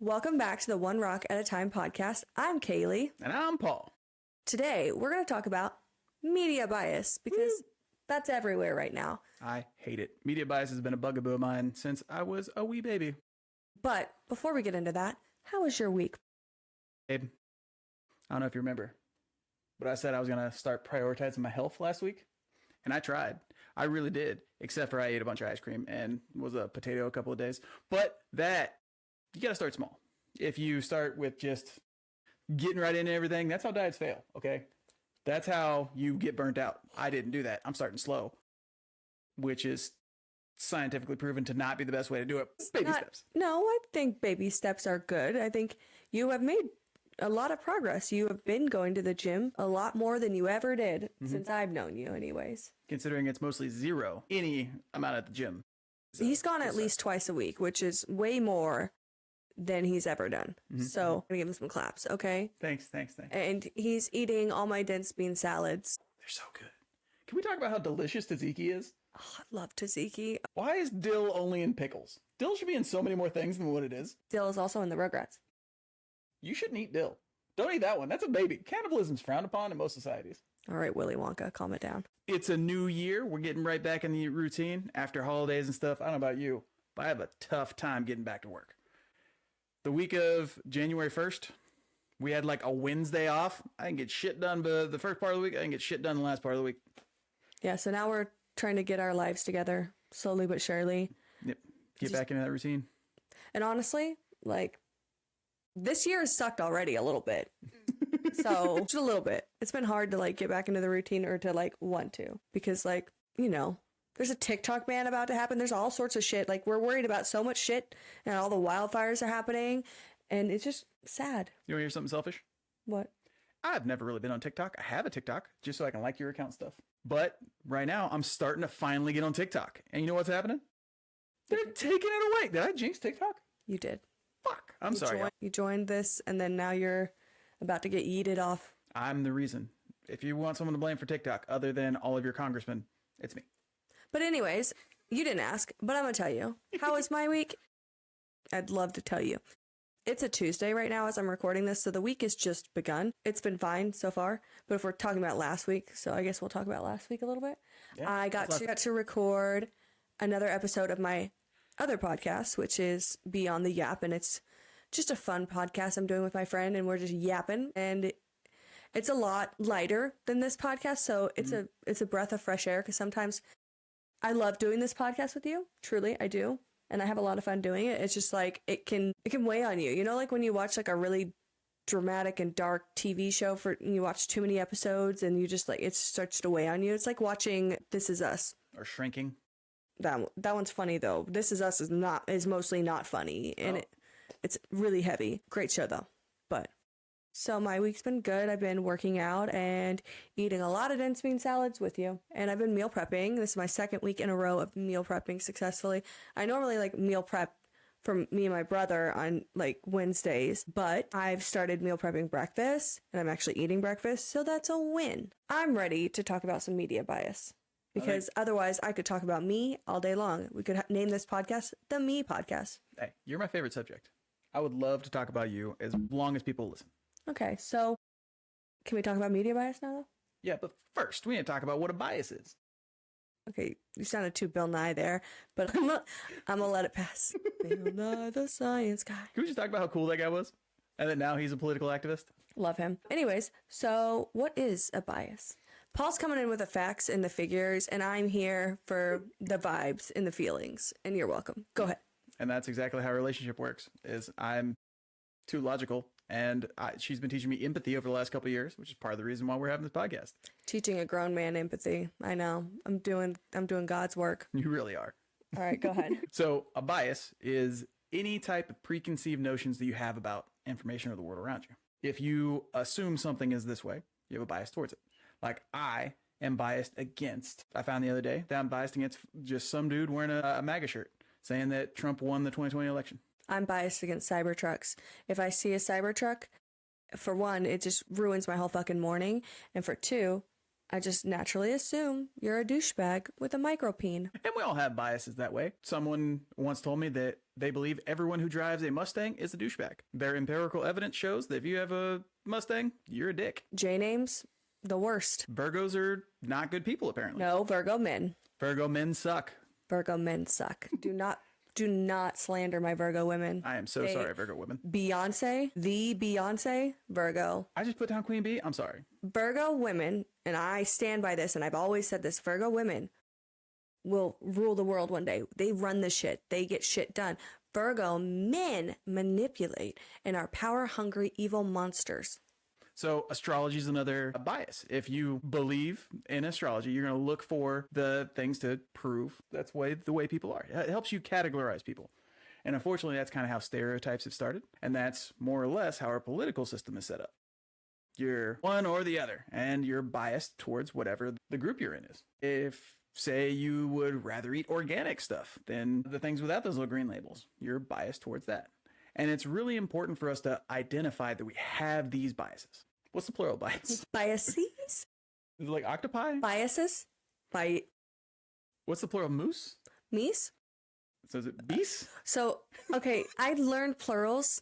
Welcome back to the One Rock at a Time podcast. I'm Caley. And I'm Paul. Today, we're going to talk about media bias because that's everywhere right now. I hate it. Media bias has been a bugaboo of mine since I was a wee baby. But before we get into that, how was your week? Babe, I don't know if you remember, but I said I was going to start prioritizing my health last week. And I tried. I really did. Except for I ate a bunch of ice cream and was a potato a couple of days. But you got to start small. If you start with just getting right into everything, that's how diets fail, okay? That's how you get burnt out. I didn't do that. I'm starting slow, which is scientifically proven to not be the best way to do it. Baby steps. No, I think baby steps are good. I think you have made a lot of progress. You have been going to the gym a lot more than you ever did since I've known you anyways. Considering it's mostly zero, any amount at the gym. So he's gone at least twice a week, which is way more than he's ever done. So I'm gonna give him some claps, okay? Thanks. And he's eating all my dense bean salads. They're so good. Can we talk about how delicious tzatziki is? Oh, I love tzatziki. Why is dill only in pickles? Dill should be in so many more things than what it is. Dill is also in the Rugrats. You shouldn't eat dill. Don't eat that one. That's a baby. Cannibalism's frowned upon in most societies. All right, Willy Wonka, calm it down. It's a new year. We're getting right back in the routine after holidays and stuff. I don't know about you, but I have a tough time getting back to work. The week of January 1st, we had like a Wednesday off. I didn't get shit done but the first part of the week. I didn't get shit done the last part of the week. Yeah, so now we're trying to get our lives together slowly but surely. Yep. Get back into that routine. And honestly, like, this year has sucked already a little bit. So, just a little bit. It's been hard to, like, get back into the routine or to, like, want to. Because, like, you know, there's a TikTok ban about to happen. There's all sorts of shit. Like, we're worried about so much shit. And all the wildfires are happening. And it's just sad. You want to hear something selfish? What? I've never really been on TikTok. I have a TikTok just so I can like your account stuff. But right now, I'm starting to finally get on TikTok. And you know what's happening? They're taking it away. Did I jinx TikTok? You did. Fuck. I'm sorry. You joined this, and then now you're about to get yeeted off. I'm the reason. If you want someone to blame for TikTok other than all of your congressmen, it's me. But anyways, you didn't ask, but I'm going to tell you. How was my week? I'd love to tell you. It's a Tuesday right now as I'm recording this, so the week has just begun. It's been fine so far, but if we're talking about last week, so I guess we'll talk about last week a little bit. Yeah, I got to record another episode of my other podcast, which is Beyond the Yap, and it's just a fun podcast I'm doing with my friend, and we're just yapping, and it's a lot lighter than this podcast, so it's a breath of fresh air, because sometimes I love doing this podcast with you. Truly, I do. And I have a lot of fun doing it. It's just like, it can weigh on you. You know, like when you watch like a really dramatic and dark TV show and you watch too many episodes and you just like, it starts to weigh on you. It's like watching This Is Us. Or Shrinking. That one's funny though. This Is Us is mostly not funny. And it's really heavy. Great show though. But so my week's been good. I've been working out and eating a lot of dense bean salads with you. And I've been meal prepping. This is my second week in a row of meal prepping successfully. I normally like meal prep for me and my brother on like Wednesdays, but I've started meal prepping breakfast and I'm actually eating breakfast. So that's a win. I'm ready to talk about some media bias because otherwise I could talk about me all day long. We could name this podcast the Me Podcast. Hey, you're my favorite subject. I would love to talk about you as long as people listen. Okay, so can we talk about media bias now, though? Yeah, but first, we need to talk about what a bias is. Okay, you sounded too Bill Nye there, but I'm gonna let it pass. Bill Nye, the science guy. Can we just talk about how cool that guy was? And that now he's a political activist? Love him. Anyways, so what is a bias? Paul's coming in with the facts and the figures, and I'm here for the vibes and the feelings, and you're welcome. Go ahead. And that's exactly how a relationship works, is I'm too logical. And she's been teaching me empathy over the last couple of years, which is part of the reason why we're having this podcast. Teaching a grown man empathy. I know. I'm doing God's work. You really are. All right, go ahead. So a bias is any type of preconceived notions that you have about information or the world around you. If you assume something is this way, you have a bias towards it. Like I am biased against, I found the other day that I'm biased against just some dude wearing a MAGA shirt saying that Trump won the 2020 election. I'm biased against Cybertrucks. If I see a Cybertruck, for one, it just ruins my whole fucking morning. And for two, I just naturally assume you're a douchebag with a micropene. And we all have biases that way. Someone once told me that They believe everyone who drives a Mustang is a douchebag. Their empirical evidence shows that if you have a Mustang, you're a dick. J-names, the worst. Virgos are not good people, apparently. No, Virgo men. Virgo men suck. Virgo men suck. Do not slander my Virgo women. I am so sorry, Virgo women. Beyonce, the Beyonce, Virgo. I just put down Queen Bee. I'm sorry. Virgo women, and I stand by this, and I've always said this, Virgo women will rule the world one day. They run the shit. They get shit done. Virgo men manipulate and are power-hungry evil monsters. So astrology is another bias. If you believe in astrology, you're going to look for the things to prove that's the way people are. It helps you categorize people. And unfortunately, that's kind of how stereotypes have started. And that's more or less how our political system is set up. You're one or the other, and you're biased towards whatever the group you're in is. If, say, you would rather eat organic stuff than the things without those little green labels, you're biased towards that. And it's really important for us to identify that we have these biases. What's the plural bias? Biases? Is it like octopi? Biases? What's the plural? Moose? Meese? So is it beast? So, okay, I learned plurals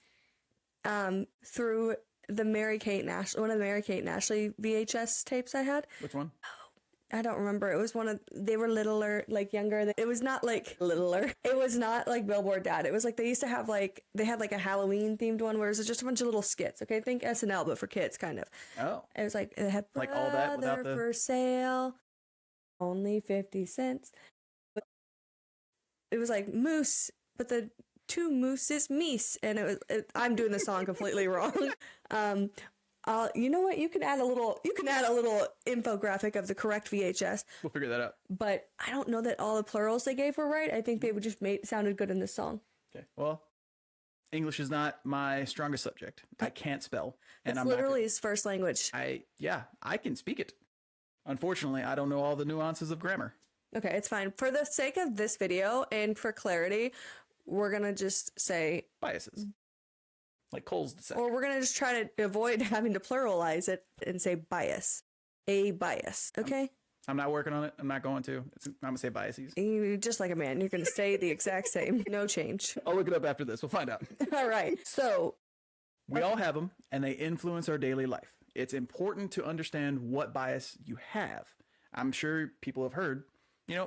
through the one of the Mary-Kate and Ashley VHS tapes I had. Which one? I don't remember. It was they were littler, like younger. It was not like littler. It was not like Billboard Dad. It was like they used to have they had like a Halloween themed one where it was just a bunch of little skits. Okay, think SNL, but for kids, kind of. Oh. It was like, it had like all that without the... for sale, only 50 cents. But it was like moose, but the two mooses, meese. And I'm doing the song completely wrong. You know what? You can add a little infographic of the correct VHS. We'll figure that out. But I don't know that all the plurals they gave were right. I think they would just sounded good in this song. Okay. Well, English is not my strongest subject. I can't spell. And it's literally his first language. I can speak it. Unfortunately, I don't know all the nuances of grammar. Okay, it's fine. For the sake of this video and for clarity, we're going to just say biases. Like Cole's the Or we're going to just try to avoid having to pluralize it and say bias. A bias. Okay? I'm not working on it. I'm not going to. I'm going to say biases. You're just like a man. You're going to stay the exact same. No change. I'll look it up after this. We'll find out. All right. So we all have them, and they influence our daily life. It's important to understand what bias you have. I'm sure people have heard,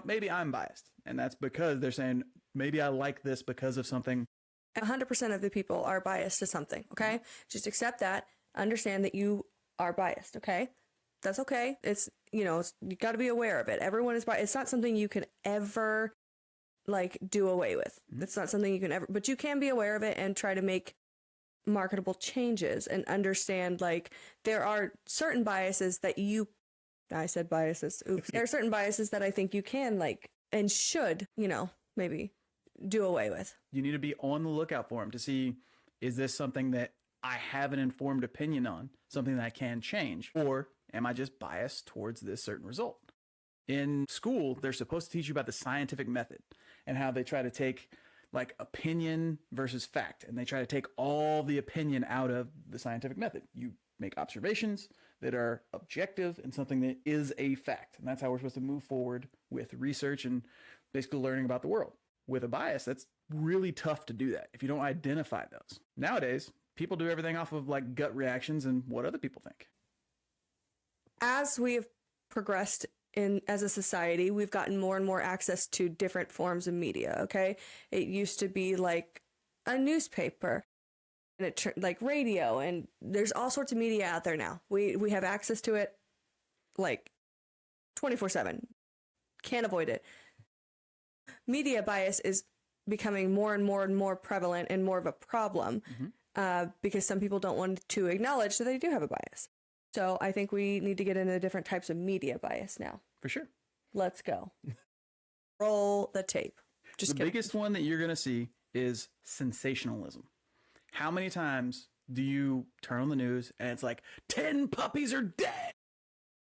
maybe I'm biased. And that's because they're saying, maybe I like this because of something. 100% of the people are biased to something, okay? Just accept that. Understand that you are biased, okay? That's okay. It's, you got to be aware of it. Everyone is biased. It's not something you can ever, do away with. It's not something you can ever, but you can be aware of it and try to make marketable changes and understand, there are certain biases that I said biases. Oops. There are certain biases that I think you can, and should, maybe do away with. You need to be on the lookout for them to see, is this something that I have an informed opinion on, something that I can change, or am I just biased towards this certain result? In school, they're supposed to teach you about the scientific method and how they try to take opinion versus fact, and they try to take all the opinion out of the scientific method. You make observations that are objective and something that is a fact, and that's how we're supposed to move forward with research and basically learning about the world. With a bias, that's really tough to do that if you don't identify those. Nowadays, people do everything off of gut reactions and what other people think. As we have progressed as a society, we've gotten more and more access to different forms of media, okay? It used to be like a newspaper, and it like radio, and there's all sorts of media out there now. We have access to it 24/7. Can't avoid it. Media bias is becoming more and more and more prevalent and more of a problem because some people don't want to acknowledge that they do have a bias. So I think we need to get into different types of media bias now. For sure. Let's go. Roll the tape. The biggest one that you're going to see is sensationalism. How many times do you turn on the news and it's 10 puppies are dead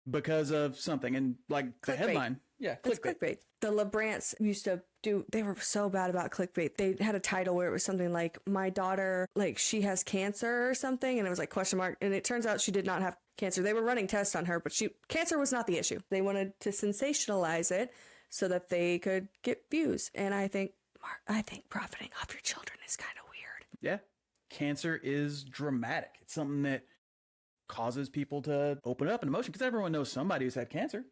because of something? And the headline. Yeah, clickbait. It's clickbait. The LeBrants used to they were so bad about clickbait. They had a title where it was something like, my daughter, she has cancer or something. And it was question mark. And it turns out she did not have cancer. They were running tests on her, but cancer was not the issue. They wanted to sensationalize it so that they could get views. And I think, I think profiting off your children is kind of weird. Yeah. Cancer is dramatic. It's something that causes people to open up in emotion because everyone knows somebody who's had cancer.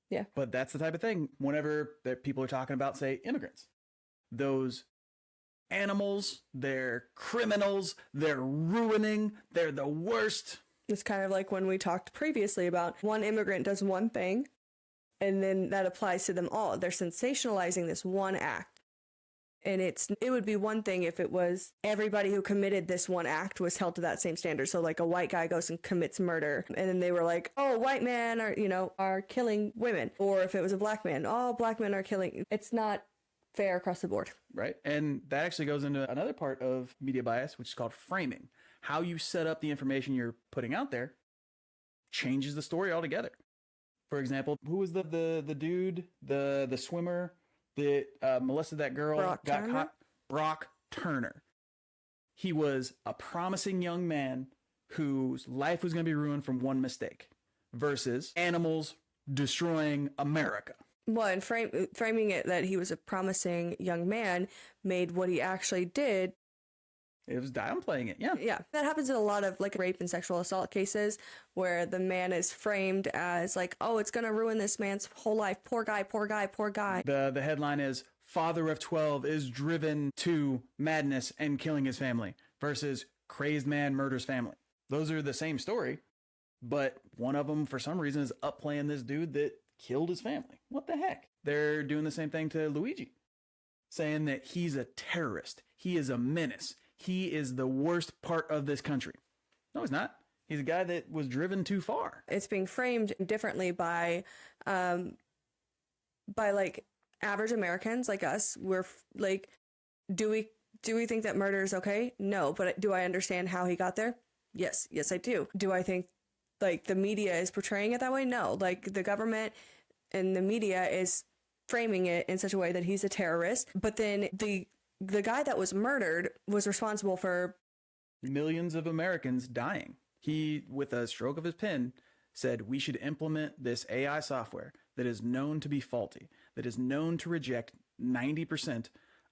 Yeah. But that's the type of thing whenever that people are talking about, say, immigrants. Those animals, they're criminals, they're ruining, they're the worst. It's kind of like when we talked previously about one immigrant does one thing, and then that applies to them all. They're sensationalizing this one act. And it would be one thing if it was everybody who committed this one act was held to that same standard. So like a white guy goes and commits murder, and then they were like, oh, white men are killing women. Or if it was a black man, all black men are killing. It's not fair across the board. Right. And that actually goes into another part of media bias, which is called framing. How you set up the information you're putting out there changes the story altogether. For example, who was the dude, the swimmer that molested that girl, got caught? Brock Turner. He was a promising young man whose life was going to be ruined from one mistake versus animals destroying America. Well, and framing it that he was a promising young man made what he actually did. It was downplaying it, yeah. Yeah. That happens in a lot of like rape and sexual assault cases where the man is framed as like, oh, it's going to ruin this man's whole life. Poor guy, poor guy, poor guy. The headline is, father of 12 is driven to madness and killing his family versus crazed man murders family. Those are the same story, but one of them for some reason is upplaying this dude that killed his family. What the heck? They're doing the same thing to Luigi, saying that he's a terrorist. He is a menace. He is the worst part of this country. No, he's not. He's a guy that was driven too far. It's being framed differently by like average Americans like us. We're like, do we think that murder is okay? No, but do I understand how he got there? Yes, I do. Do I think like the media is portraying it that way? No, like the government and the media is framing it in such a way that he's a terrorist. But then the guy that was murdered was responsible for millions of Americans dying. He, with a stroke of his pen, said we should implement this AI software that is known to be faulty, that is known to reject 90%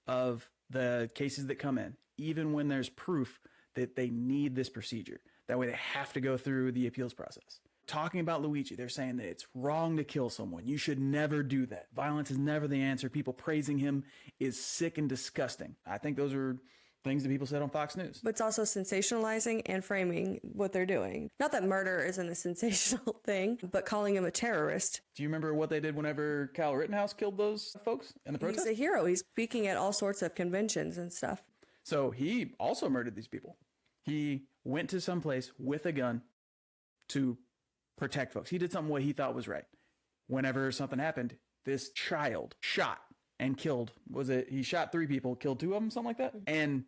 of the cases that come in, even when there's proof that they need this procedure. That way they have to go through the appeals process. Talking about Luigi, they're saying that it's wrong to kill someone. You should never do that. Violence is never the answer. People praising him is sick and disgusting. I think those are things that people said on Fox News. But it's also sensationalizing and framing what they're doing. Not that murder isn't a sensational thing, but calling him a terrorist. Do you remember what they did whenever Kyle Rittenhouse killed those folks in the protest? He's a hero. He's speaking at all sorts of conventions and stuff. So he also murdered these people. He went to some place with a gun to protect folks. He did something what he thought was right. Whenever something happened, this child shot and killed. He shot 3 people, killed 2 of them, something like that? And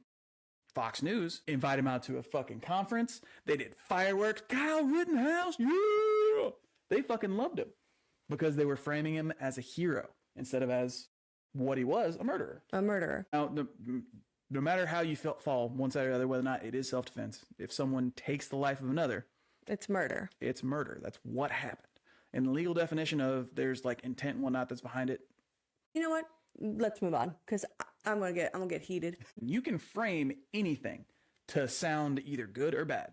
Fox News invited him out to a fucking conference. They did fireworks. Kyle Rittenhouse, yeah! They fucking loved him because they were framing him as a hero instead of as what he was, a murderer. A murderer. Now, no matter how you fall one side or the other, whether or not it is self-defense, if someone takes the life of another, it's murder. It's murder. That's what happened. And the legal definition of there's like intent and whatnot that's behind it. You know what? Let's move on because I'm gonna get heated. You can frame anything to sound either good or bad.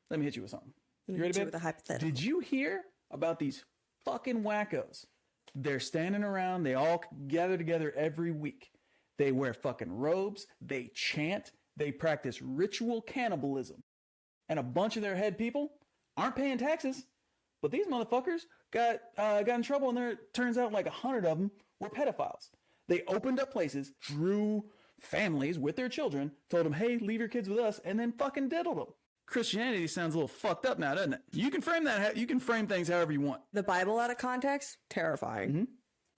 Let me hit you with something. You ready, babe? With a hypothetical. Did you hear about these fucking wackos? They're standing around. They all gather together every week. They wear fucking robes. They chant. They practice ritual cannibalism. And a bunch of their head people aren't paying taxes, but these motherfuckers got in trouble, and there turns out like 100 of them were pedophiles. They opened up places, drew families with their children, told them, hey, leave your kids with us, and then fucking diddled them. Christianity sounds a little fucked up now, doesn't it? You can frame that. You can frame things however you want. The Bible out of context, terrifying. Mm-hmm.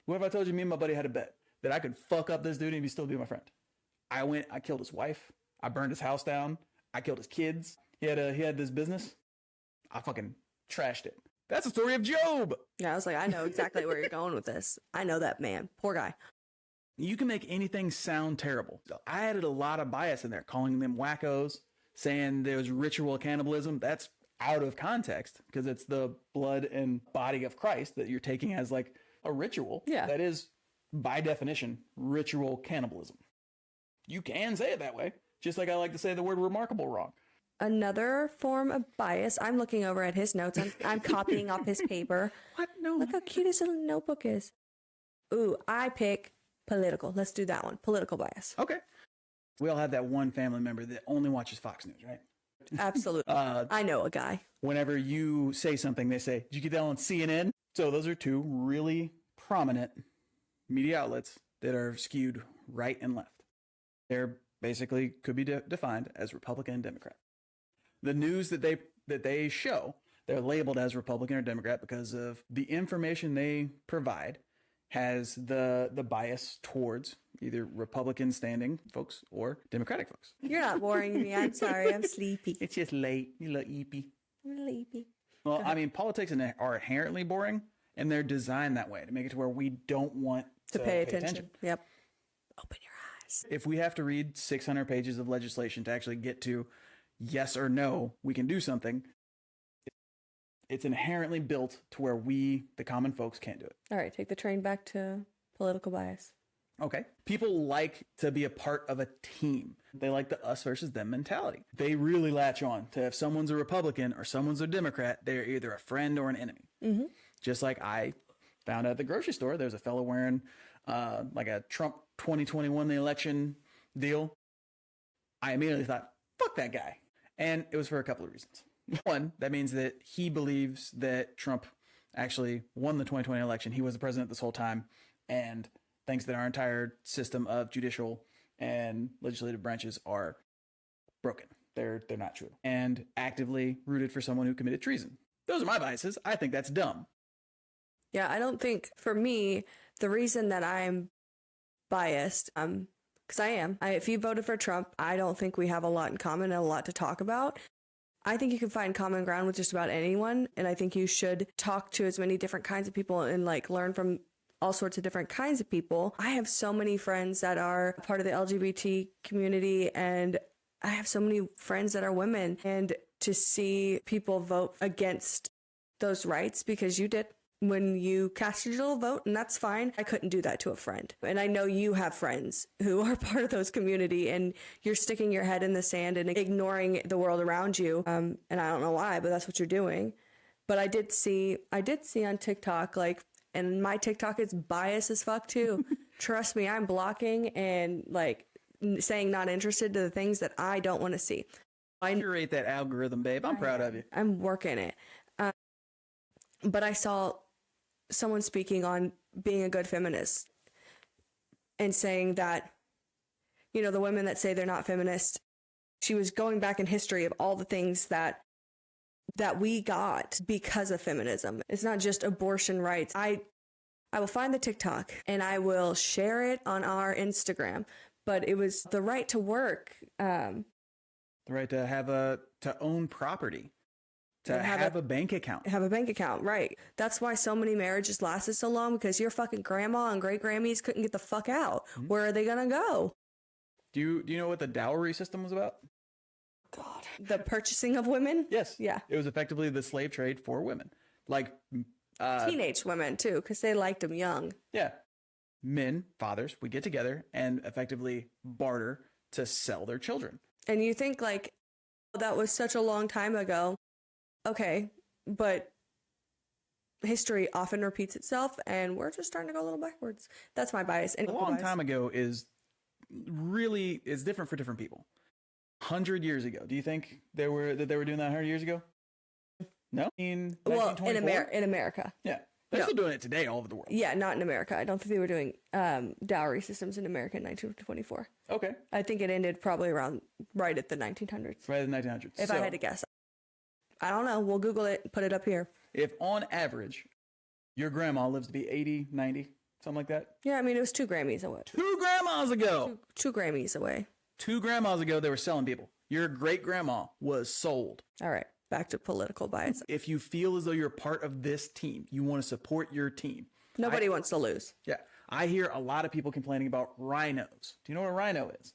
What if I told you me and my buddy had a bet that I could fuck up this dude and he'd still be my friend? I killed his wife. I burned his house down. I killed his kids. He had this business. I fucking trashed it. That's the story of Job. Yeah, I was like, I know exactly where you're going with this. I know that man. Poor guy. You can make anything sound terrible. So I added a lot of bias in there, calling them wackos, saying there's ritual cannibalism. That's out of context because it's the blood and body of Christ that you're taking as like a ritual. Yeah. That is by definition, ritual cannibalism. You can say it that way, just like I like to say the word remarkable wrong. Another form of bias. I'm looking over at his notes. I'm copying off his paper. What? No. Look how cute his little notebook is. Ooh, I pick political. Let's do that one. Political bias. Okay. We all have that one family member that only watches Fox News, right? Absolutely. I know a guy. Whenever you say something, they say, did you get that on CNN? So those are two really prominent media outlets that are skewed right and left. They're basically could be defined as Republican and Democrat. The news that they show, they're labeled as Republican or Democrat because of the information they provide has the bias towards either Republican standing folks or Democratic folks. You're not boring me. I'm sorry. I'm sleepy. It's just late. You look eepy. I'm sleepy. Well, I mean, politics are inherently boring, and they're designed that way to make it to where we don't want to pay attention. Yep. Open your eyes. If we have to read 600 pages of legislation to actually get to yes or no, we can do something, it's inherently built to where we, the common folks, can't do it. All right, take the train back to political bias. Okay. People like to be a part of a team. They like the us versus them mentality. They really latch on to if someone's a Republican or someone's a Democrat, they're either a friend or an enemy. Mm-hmm. Just like I found out at the grocery store, there's a fellow wearing like a Trump 2021, the election deal. I immediately thought, fuck that guy. And it was for a couple of reasons. One, that means that he believes that Trump actually won the 2020 election. He was the president this whole time and thinks that our entire system of judicial and legislative branches are broken. They're not true. And actively rooted for someone who committed treason. Those are my biases. I think that's dumb. Yeah, I don't think, for me, the reason that I'm biased, because I am. If you voted for Trump, I don't think we have a lot in common and a lot to talk about. I think you can find common ground with just about anyone, and I think you should talk to as many different kinds of people and like learn from all sorts of different kinds of people. I have so many friends that are part of the LGBT community, and I have so many friends that are women, and to see people vote against those rights because you did when you cast your little vote, and that's fine. I couldn't do that to a friend. And I know you have friends who are part of those community, and you're sticking your head in the sand and ignoring the world around you. And I don't know why, but that's what you're doing. But I did see on TikTok, like, and my TikTok is biased as fuck too. Trust me, I'm blocking and like saying not interested to the things that I don't want to see. I curate that algorithm, babe. I'm proud of you. I'm working it. But I saw someone speaking on being a good feminist and saying that, you know, the women that say they're not feminist, she was going back in history of all the things that we got because of feminism. It's not just abortion rights. I will find the TikTok and I will share it on our Instagram, but it was the right to work. The right to own property. To have a bank account. Have a bank account, right. That's why so many marriages lasted so long, because your fucking grandma and great-Grammies couldn't get the fuck out. Mm-hmm. Where are they gonna go? Do you know what the dowry system was about? God. The purchasing of women? Yes. Yeah. It was effectively the slave trade for women. Like teenage women, too, because they liked them young. Yeah. Men, fathers, would get together and effectively barter to sell their children. And you think, like, that was such a long time ago. Okay, but history often repeats itself, and we're just starting to go a little backwards. That's my bias. A long time ago is different for different people. 100 years ago, do you think they were doing that 100 years ago? No. In America. Yeah, they're still doing it today all over the world. Yeah, not in America. I don't think they were doing dowry systems in America in 1924. Okay. I think it ended probably around right at the 1900s. Right at the 1900s. If I had to guess. I don't know. We'll Google it and put it up here. If on average, your grandma lives to be 80, 90, something like that? Yeah, I mean, it was 2 Grammys away. 2 grandmas ago! Two Grammys away. 2 grandmas ago, they were selling people. Your great-grandma was sold. All right, back to political bias. If you feel as though you're part of this team, you want to support your team. Nobody wants to lose. Yeah. I hear a lot of people complaining about rhinos. Do you know what a rhino is?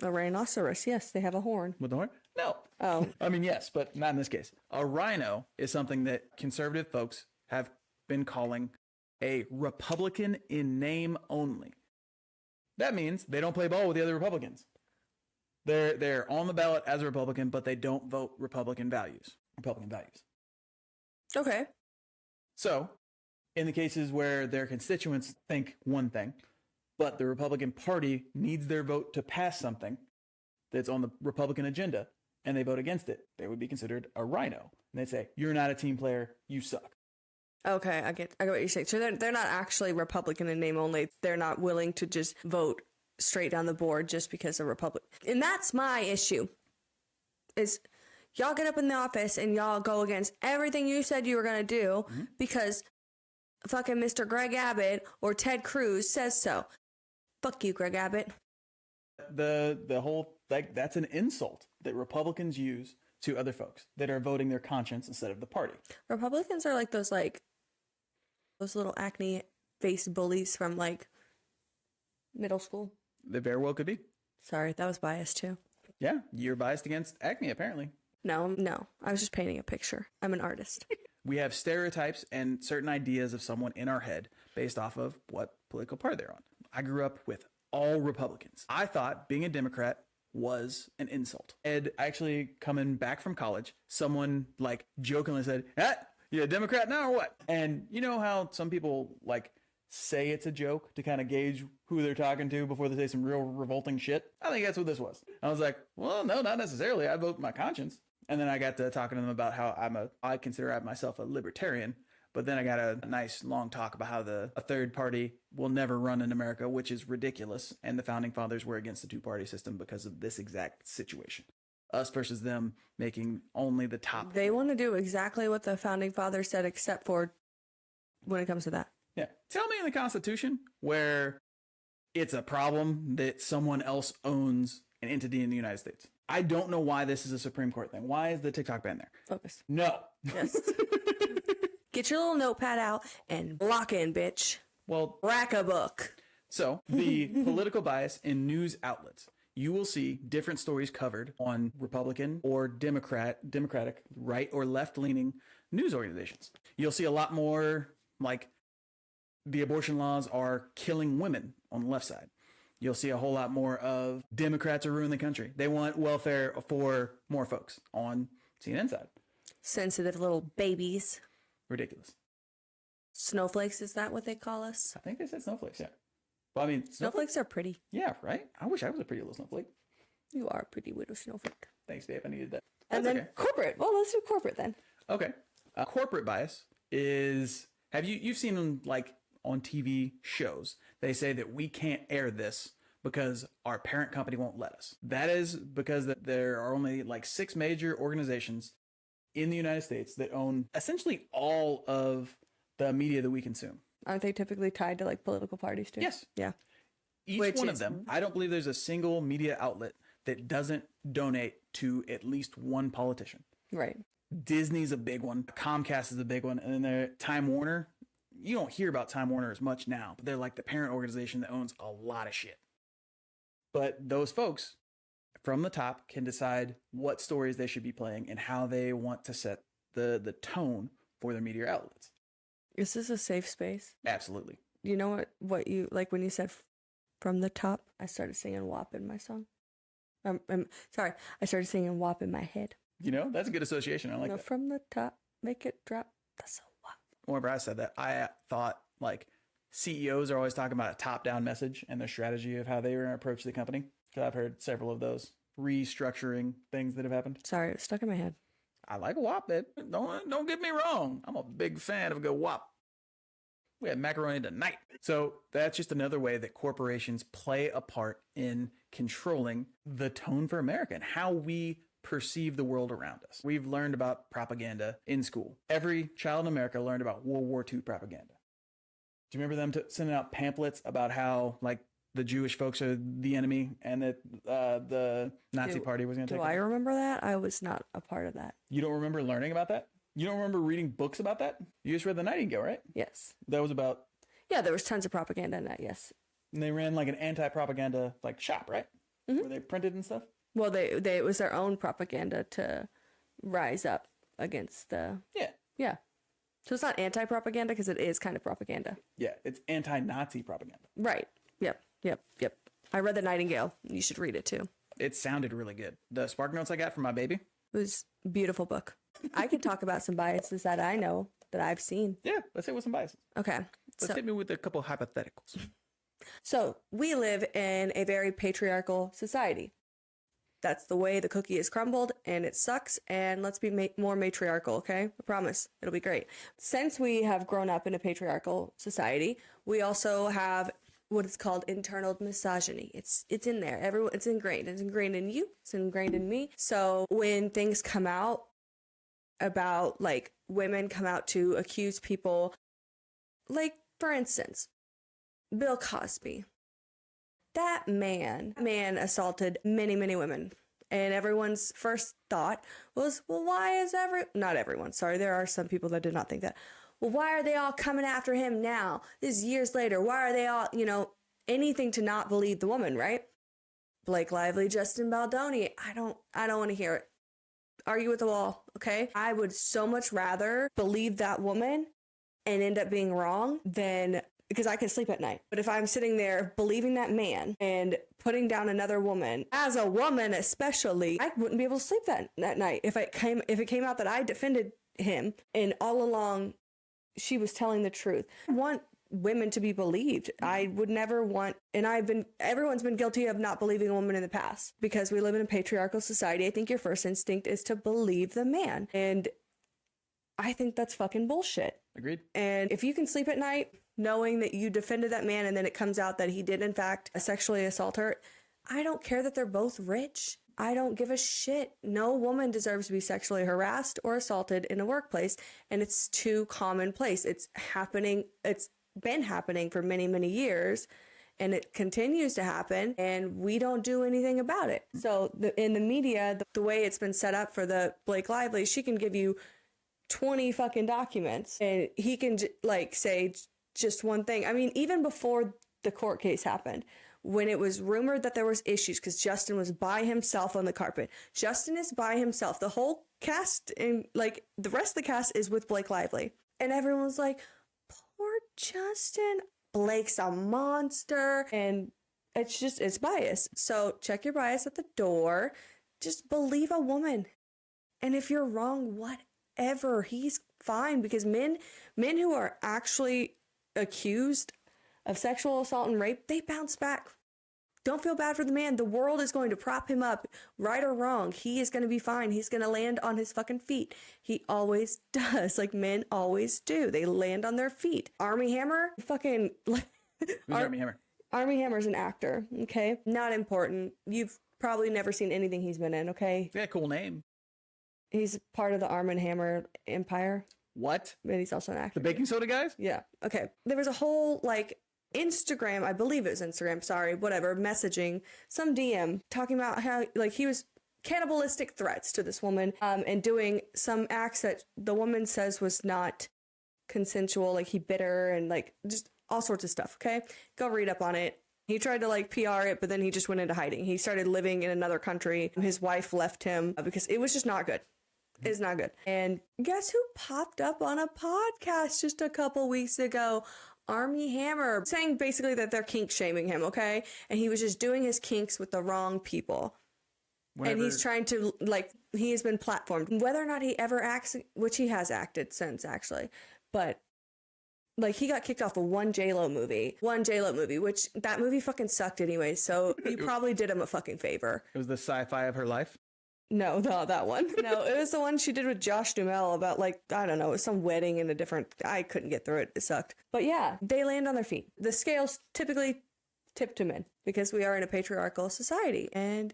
A rhinoceros, yes, they have a horn. With the horn? No. Oh. I mean, yes, but not in this case. A rhino is something that conservative folks have been calling a Republican in name only. That means they don't play ball with the other Republicans. They're on the ballot as a Republican, but they don't vote Republican values. Okay. So, in the cases where their constituents think one thing, but the Republican Party needs their vote to pass something that's on the Republican agenda, and they vote against it, they would be considered a rhino. And they'd say, you're not a team player, you suck. Okay, I get what you're saying. So they're not actually Republican in name only. They're not willing to just vote straight down the board just because they're Republican. And that's my issue. Is y'all get up in the office and y'all go against everything you said you were going to do because fucking Mr. Greg Abbott or Ted Cruz says so. Fuck you, Greg Abbott. The whole, like, that's an insult that Republicans use to other folks that are voting their conscience instead of the party. Republicans are like those little acne face bullies from like middle school. They very well could be. Sorry, that was biased too. Yeah, you're biased against acne, apparently. No. I was just painting a picture. I'm an artist. We have stereotypes and certain ideas of someone in our head based off of what political party they're on. I grew up with all Republicans. I thought being a Democrat was an insult. And actually, coming back from college, someone like jokingly said, you a Democrat now or what? And you know how some people like say it's a joke to kind of gauge who they're talking to before they say some real revolting shit? I think that's what this was. I was like, well, no, not necessarily. I vote my conscience. And then I got to talking to them about how I consider myself a libertarian. But then I got a nice long talk about how a third party will never run in America, which is ridiculous. And the founding fathers were against the two-party system because of this exact situation. Us versus them making only the top. They want to do exactly what the founding fathers said, except for when it comes to that. Yeah. Tell me in the Constitution where it's a problem that someone else owns an entity in the United States. I don't know why this is a Supreme Court thing. Why is the TikTok ban there? Focus. No. Yes. Get your little notepad out and block in, bitch. Well, rack a book. So the political bias in news outlets. You will see different stories covered on Republican or Democratic, right or left-leaning news organizations. You'll see a lot more like the abortion laws are killing women on the left side. You'll see a whole lot more of Democrats are ruining the country. They want welfare for more folks on CNN side. Sensitive little babies. Ridiculous. Snowflakes, is that what they call us? I think they said snowflakes, yeah. Well, I mean, snowflakes are pretty. Yeah, right? I wish I was a pretty little snowflake. You are a pretty little snowflake. Thanks, Dave. I needed that. And then okay. Corporate. Well, let's do corporate then. Okay. Corporate bias is, you've seen them like on TV shows, they say that we can't air this because our parent company won't let us. That is because there are only like 6 major organizations in the United States that own essentially all of the media that we consume. Aren't they typically tied to like political parties too? Yes. Yeah. Each one of them. I don't believe there's a single media outlet that doesn't donate to at least one politician. Right. Disney's a big one. Comcast is a big one. And then Time Warner. You don't hear about Time Warner as much now, but they're like the parent organization that owns a lot of shit. But those folks from the top can decide what stories they should be playing and how they want to set the tone for their media outlets. Is this a safe space? Absolutely. You know what you like when you said from the top? I started singing WAP in my song. Sorry, I started singing WAP in my head. You know, that's a good association. I like that. From the top, make it drop. That's a WAP. Whenever I said that, I thought like CEOs are always talking about a top-down message and their strategy of how they were going to approach the company. Because I've heard several of those restructuring things that have happened. Sorry, it was stuck in my head. I like a WAP, babe. Don't get me wrong. I'm a big fan of a good WAP. We had macaroni tonight. So that's just another way that corporations play a part in controlling the tone for America and how we perceive the world around us. We've learned about propaganda in school. Every child in America learned about World War II propaganda. Do you remember them sending out pamphlets about how, like, the Jewish folks are the enemy and that the Nazi party was going to take them? Do I remember that? I was not a part of that. You don't remember learning about that? You don't remember reading books about that? You just read The Nightingale, right? Yes. That was about... Yeah, there was tons of propaganda in that, yes. And they ran like an anti-propaganda like shop, right? Mm-hmm. Where they printed and stuff? Well, it was their own propaganda to rise up against the... Yeah. Yeah. So it's not anti-propaganda because it is kind of propaganda. Yeah, it's anti-Nazi propaganda. Right. Yep. I read The Nightingale. You should read it too. It sounded really good. The Spark Notes I got from my baby. It was a beautiful book. I could talk about some biases that I know that I've seen. Yeah, let's hit with some biases. Okay. Let's hit me with a couple hypotheticals. So we live in a very patriarchal society. That's the way the cookie is crumbled, and it sucks, and let's be more matriarchal, okay? I promise. It'll be great. Since we have grown up in a patriarchal society, we also have what is called internal misogyny. It's in there. It's ingrained. It's ingrained in you. It's ingrained in me. So when things come out about, like, women come out to accuse people, like, for instance, Bill Cosby. That man assaulted many, many women. And everyone's first thought was, well, why is not everyone, sorry, there are some people that did not think that. Well, why are they all coming after him now? This is years later. Why are they all, anything to not believe the woman, right? Blake Lively, Justin Baldoni. I don't want to hear it. Argue with the wall, okay? I would so much rather believe that woman and end up being wrong than, because I can sleep at night. But if I'm sitting there believing that man and putting down another woman, as a woman especially, I wouldn't be able to sleep that night if it came out that I defended him and all along she was telling the truth. I want women to be believed. I would never want, and everyone's been guilty of not believing a woman in the past because we live in a patriarchal society. I think your first instinct is to believe the man. And I think that's fucking bullshit. Agreed. And if you can sleep at night knowing that you defended that man and then it comes out that he did in fact sexually assault her, I don't care that they're both rich. I don't give a shit. No woman deserves to be sexually harassed or assaulted in a workplace, and it's too commonplace. It's happening. It's been happening for many, many years, and it continues to happen, and we don't do anything about it. So in the media, the way it's been set up for the Blake Lively, she can give you 20 fucking documents and he can say just one thing. I mean, even before the court case happened, when it was rumored that there was issues because Justin was by himself on the carpet. Justin is by himself. The whole cast and the rest of the cast is with Blake Lively. And everyone was like, poor Justin. Blake's a monster. And it's bias. So check your bias at the door. Just believe a woman. And if you're wrong, whatever, he's fine, because men who are actually accused of sexual assault and rape, they bounce back. Don't feel bad for the man. The world is going to prop him up, right or wrong. He is going to be fine. He's going to land on his fucking feet. He always does, like men always do. They land on their feet. Army Hammer, fucking. Who's Army Hammer? Army Hammer's an actor, okay? Not important. You've probably never seen anything he's been in, okay? Yeah, cool name. He's part of the Arm & Hammer empire. What? But he's also an actor. The baking soda guys? Yeah. Okay. There was a whole, Instagram, I believe it was Instagram, sorry, whatever, messaging, some DM, talking about how, he was cannibalistic threats to this woman, and doing some acts that the woman says was not consensual, he bit her, and, just all sorts of stuff, okay? Go read up on it. He tried to PR it, but then he just went into hiding. He started living in another country. His wife left him because it was just not good. It's not good. And guess who popped up on a podcast just a couple weeks ago? Army Hammer, saying basically that they're kink shaming him, okay? And he was just doing his kinks with the wrong people. And he's trying to, he has been platformed. Whether or not he ever acts, which he has acted since, actually. But, he got kicked off of one J-Lo movie, which that movie fucking sucked anyway, so you probably did him a fucking favor. It was the sci-fi of her life? No, not that one. No, it was the one she did with Josh Duhamel about, I don't know, it was some wedding in I couldn't get through it. It sucked. But yeah, they land on their feet. The scales typically tip to men because we are in a patriarchal society and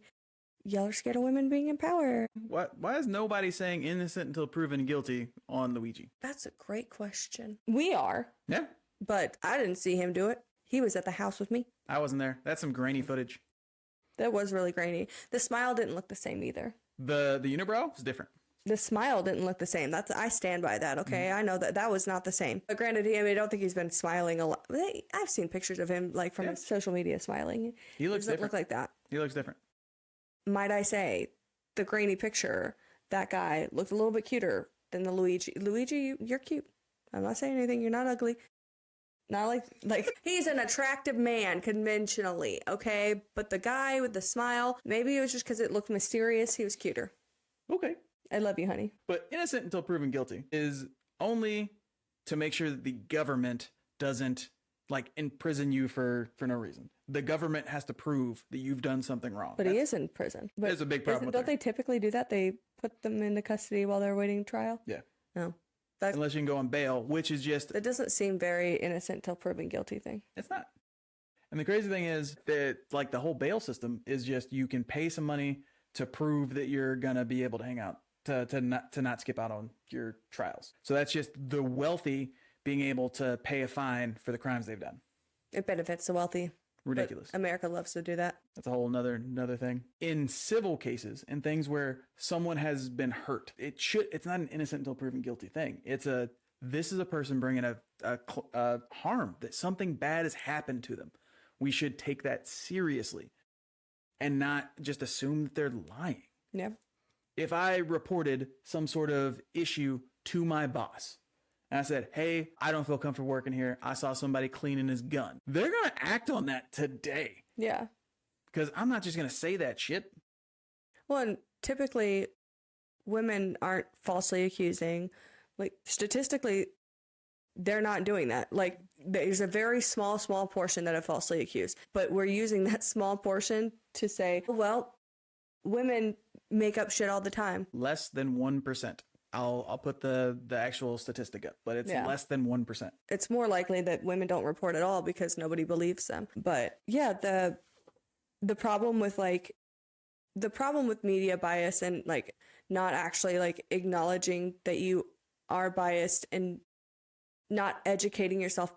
y'all are scared of women being in power. Why is nobody saying innocent until proven guilty on Luigi? That's a great question. We are. Yeah. But I didn't see him do it. He was at the house with me. I wasn't there. That's some grainy footage. That was really grainy. The smile didn't look the same either. The unibrow is different. The smile didn't look the same. I stand by that, okay? I know that was not the same. But granted, I don't think he's been smiling a lot. I've seen pictures of him, from his social media smiling. He looks different. Look like that. He looks different. Might I say, the grainy picture, that guy looked a little bit cuter than the Luigi. Luigi, you're cute. I'm not saying anything. You're not ugly. Not like he's an attractive man conventionally, okay? But the guy with the smile, maybe it was just because it looked mysterious. He was cuter. Okay. I love you, honey. But innocent until proven guilty is only to make sure that the government doesn't like imprison you for no reason. The government has to prove that you've done something wrong. But he is in prison. But there's a big problem with don't they typically do that? They put them into custody while they're waiting trial? Yeah. No. Unless you can go on bail, which is just... It doesn't seem very innocent till proven guilty thing. It's not. And the crazy thing is that like the whole bail system is just you can pay some money to prove that you're going to be able to hang out, to not skip out on your trials. So that's just the wealthy being able to pay a fine for the crimes they've done. It benefits the wealthy. Ridiculous. But America loves to do that. That's a whole another thing. In civil cases and things where someone has been hurt, it's not an innocent until proven guilty thing. This is a person bringing a harm, that something bad has happened to them. We should take that seriously and not just assume that they're lying. Yeah. If I reported some sort of issue to my boss, and I said, hey, I don't feel comfortable working here. I saw somebody cleaning his gun. They're going to act on that today. Yeah. Because I'm not just going to say that shit. Well, and typically women aren't falsely accusing. Like, statistically, they're not doing that. Like, there's a very small portion that are falsely accused. But we're using that small portion to say, well, women make up shit all the time. Less than 1%. I'll put the actual statistic up, but it's less than 1%. It's more likely that women don't report at all because nobody believes them. But yeah, the problem with media bias and like not actually like acknowledging that you are biased and not educating yourself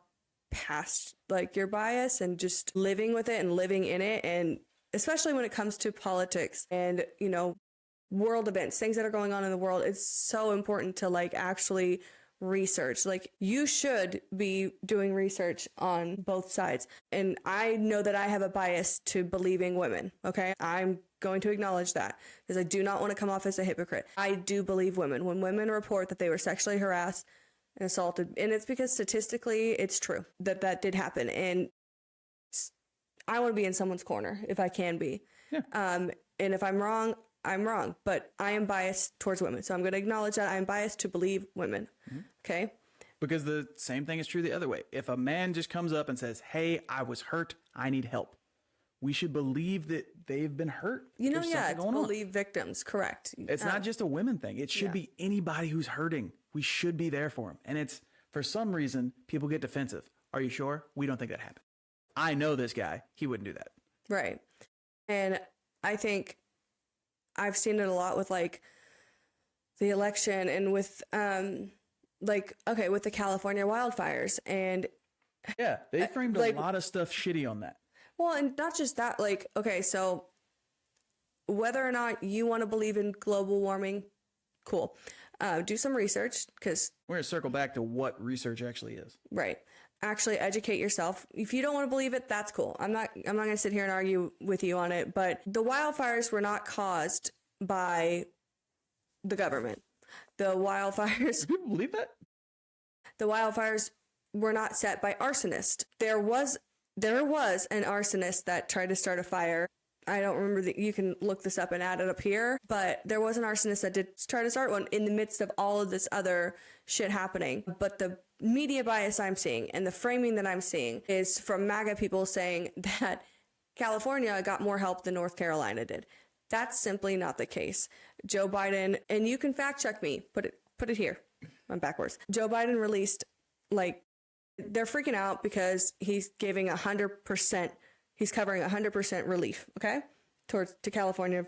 past like your bias and just living with it and living in it, and especially when it comes to politics and, you know, world events, things that are going on in the world, it's so important to like actually research. Like, you should be doing research on both sides. And I know that I have a bias to believing women. Okay. I'm going to acknowledge that because I do not want to come off as a hypocrite. I do believe women. When women report that they were sexually harassed and assaulted, and it's because statistically it's true that did happen. And I want to be in someone's corner if I can be. Yeah. And if I'm wrong, I'm wrong, but I am biased towards women. So I'm going to acknowledge that I am biased to believe women. Mm-hmm. Okay. Because the same thing is true the other way. If a man just comes up and says, hey, I was hurt, I need help, we should believe that they've been hurt. You know, yeah, it's believe victims. Correct. It's not just a women thing. It should be anybody who's hurting. We should be there for them. And it's, for some reason, people get defensive. Are you sure? We don't think that happened. I know this guy. He wouldn't do that. Right. And I think I've seen it a lot with like the election and with with the California wildfires, and yeah, they framed a lot of stuff shitty on that. Well, and not just that, like, okay, so whether or not you want to believe in global warming, cool. Do some research, because we're going to circle back to what research actually is. Right. Actually educate yourself. If you don't want to believe it, that's cool. I'm not going to sit here and argue with you on it, but the wildfires were not caused by the government. The wildfires... Do people believe that? The wildfires were not set by arsonists. There was an arsonist that tried to start a fire. I don't remember you can look this up and add it up here, but there was an arsonist that did try to start one in the midst of all of this other shit happening. But the media bias I'm seeing and the framing that I'm seeing is from MAGA people saying that California got more help than North Carolina did. That's simply not the case. Joe Biden, and you can fact check me, put it here. I'm backwards. Joe Biden released, like, they're freaking out because he's giving 100%, he's covering 100% relief, okay? To California.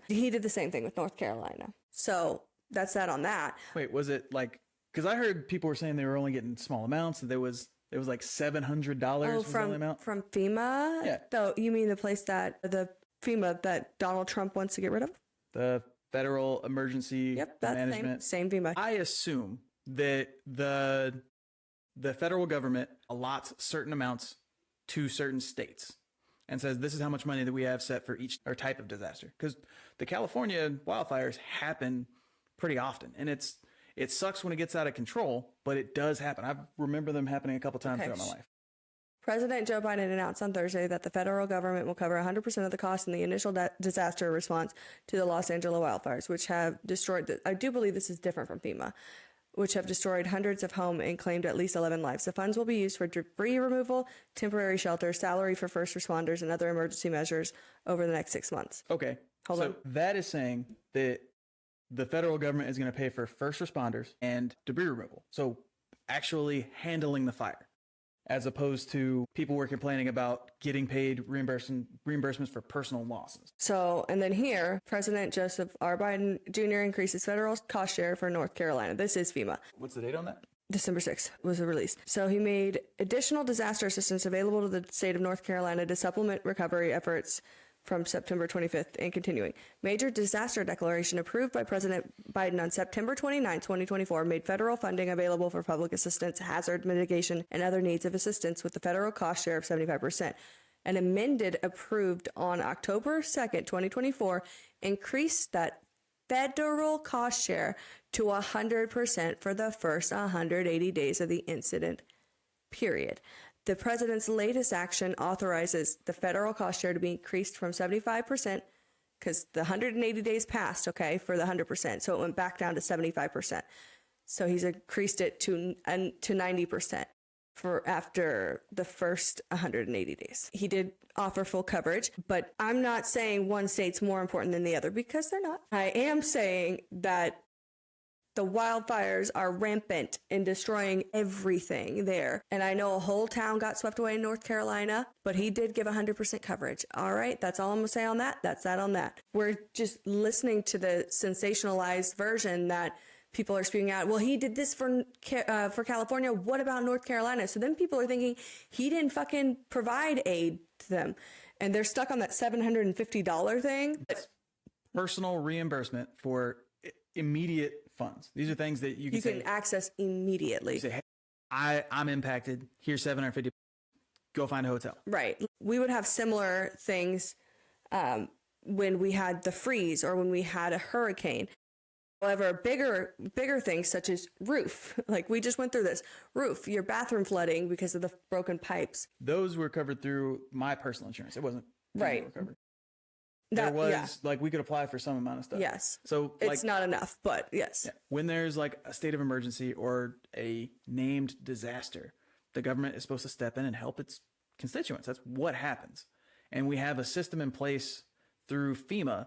He did the same thing with North Carolina. So that's that on that. Wait, was it like, because I heard people were saying they were only getting small amounts, that there was like $700 was the only amount? From FEMA? Yeah. So you mean the FEMA that Donald Trump wants to get rid of? The Federal Emergency Management. Same FEMA. I assume that the federal government allots certain amounts to certain states and says, this is how much money that we have set for each or type of disaster. Because the California wildfires happen pretty often. And it's It sucks when it gets out of control, but it does happen. I remember them happening a couple times throughout my life. President Joe Biden announced on Thursday that the federal government will cover 100% of the cost in the initial disaster response to the Los Angeles wildfires, which have destroyed, I do believe this is different from FEMA, which have destroyed hundreds of homes and claimed at least 11 lives. The funds will be used for debris removal, temporary shelter, salary for first responders, and other emergency measures over the next 6 months. Okay. Hold on. That is saying that the federal government is going to pay for first responders and debris removal. So actually handling the fire, as opposed to people were complaining about getting paid reimbursements for personal losses. So, and then here, President Joseph R. Biden Jr. increases federal cost share for North Carolina. This is FEMA. What's the date on that? December 6th was the release. So he made additional disaster assistance available to the state of North Carolina to supplement recovery efforts from September 25th and continuing. Major disaster declaration approved by President Biden on September 29, 2024, made federal funding available for public assistance, hazard mitigation, and other needs of assistance with the federal cost share of 75%. An amended approved on October 2nd, 2024, increased that federal cost share to 100% for the first 180 days of the incident period. The president's latest action authorizes the federal cost share to be increased from 75%, because the 180 days passed, okay, for the 100%. So it went back down to 75%. So he's increased it to 90% for after the first 180 days. He did offer full coverage, but I'm not saying one state's more important than the other, because they're not. I am saying that the wildfires are rampant and destroying everything there. And I know a whole town got swept away in North Carolina, but he did give 100% coverage. All right, that's all I'm going to say on that. That's that on that. We're just listening to the sensationalized version that people are spewing out. Well, he did this for California. What about North Carolina? So then people are thinking he didn't fucking provide aid to them. And they're stuck on that $750 thing. Personal reimbursement for immediate funds. These are things that you can access immediately. You say, hey, I'm impacted. Here's $750. Go find a hotel. Right. We would have similar things when we had the freeze or when we had a hurricane. However, bigger things such as roof, like we just went through this, roof, your bathroom flooding because of the broken pipes. Those were covered through my personal insurance. It wasn't right. Covered. There was like we could apply for some amount of stuff. Yes. So it's not enough, but yes. Yeah, when there's like a state of emergency or a named disaster, the government is supposed to step in and help its constituents. That's what happens. And we have a system in place through FEMA,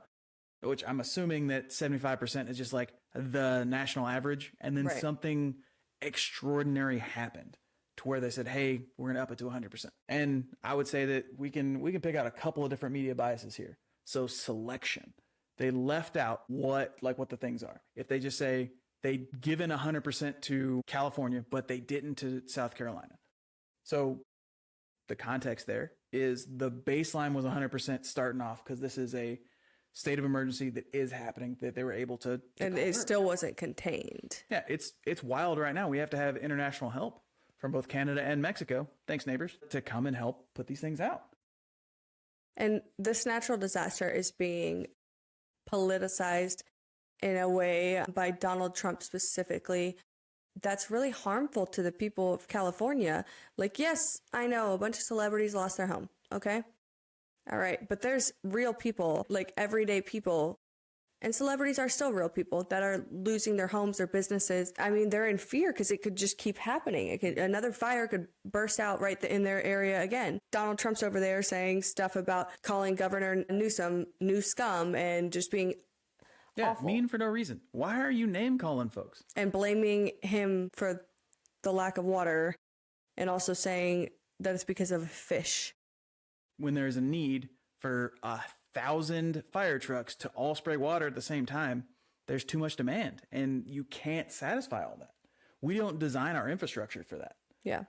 which I'm assuming that 75% is just like the national average. And then something extraordinary happened to where they said, hey, we're going to up it to 100%. And I would say that we can pick out a couple of different media biases here. So selection, they left out what the things are. If they just say they given 100% to California, but they didn't to South Carolina. So the context there is the baseline was 100% starting off because this is a state of emergency that is happening that they were able to and it still wasn't contained. Yeah, it's wild right now. We have to have international help from both Canada and Mexico, thanks neighbors, to come and help put these things out. And this natural disaster is being politicized in a way by Donald Trump specifically that's really harmful to the people of California. Like, yes, I know a bunch of celebrities lost their home. Okay. All right. But there's real people, like everyday people, and celebrities are still real people that are losing their homes, their businesses. I mean, they're in fear because it could just keep happening. Another fire could burst out right in their area again. Donald Trump's over there saying stuff about calling Governor Newsom new scum and just being awful. Mean for no reason. Why are you name calling folks? And blaming him for the lack of water and also saying that it's because of a fish. When there's a need for 1,000 fire trucks to all spray water at the same time, there's too much demand and you can't satisfy all that. We don't design our infrastructure for that. Yeah.